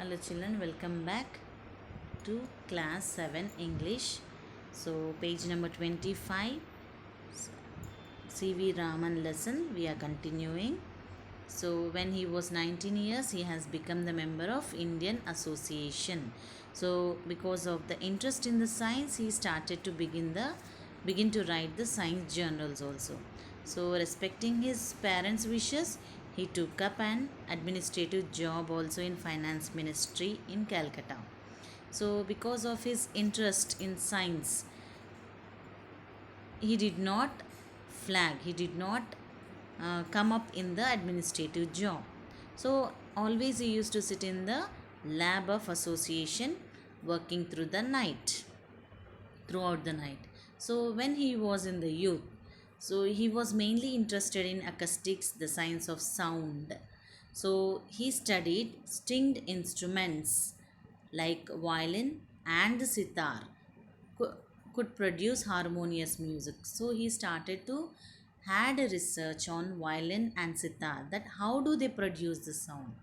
Hello children, welcome back to class 7 English. So page number 25, CV Raman lesson we are continuing. So when he was 19 years he has become the member of Indian Association. So because of the interest in the science he started to begin to write the science journals also. So respecting his parents' wishes he took up an administrative job also in finance ministry in Calcutta. So because of his interest in science he did not he did not come up in the administrative job. So always he used to sit in the lab of association working throughout the night. So when he was in the youth, so he was mainly interested in acoustics, the science of sound. So he studied stringed instruments like violin and sitar cou- could produce harmonious music. So he started to had a research on violin and sitar, that how do they produce the sound.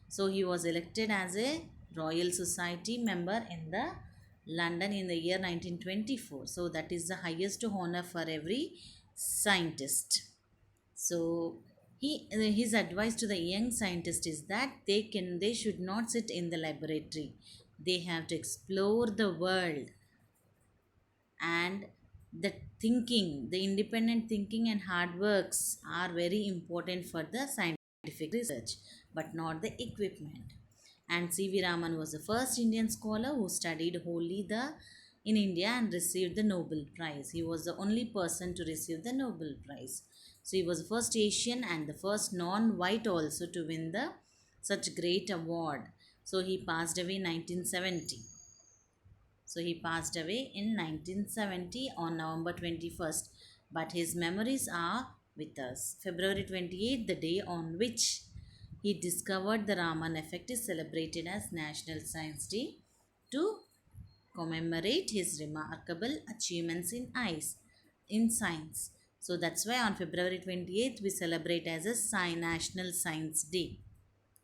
So he was elected as a Royal Society member in the London in the year 1924. So that is the highest honor for every scientist. So his advice to the young scientist is that they should not sit in the laboratory. They have to explore the world, and the the independent thinking and hard works are very important for the scientific research, but not the equipment. And C.V. Raman was the first Indian scholar who studied wholly the in India and received the Nobel Prize. He was the only person to receive the Nobel Prize. So he was the first Asian and the first non-white also to win the such great award. So he passed away in 1970. So he passed away in 1970 on November 21st. But his memories are with us. February 28th, the day on which he discovered the Raman effect, is celebrated as National Science Day to commemorate his remarkable achievements in science. So that's why on February 28th we celebrate as a National Science Day.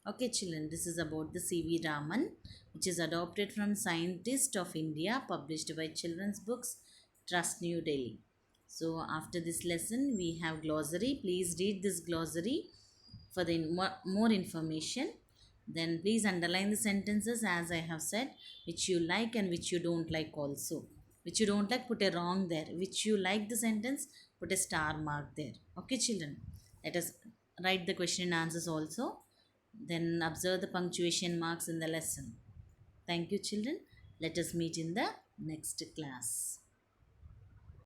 Okay, children, this is about the C.V. Raman, which is adopted from Scientist of India, published by Children's Books, Trust, New Delhi. So, after this lesson, we have glossary. Please read this glossary for the more information. Then, please underline the sentences as I have said, which you like and which you don't like also. Which you don't like, put a wrong there. Which you like the sentence, put a star mark there. Okay, children. Let us write the question and answers also. Then observe the punctuation marks in the lesson. Thank you, children. Let us meet in the next class.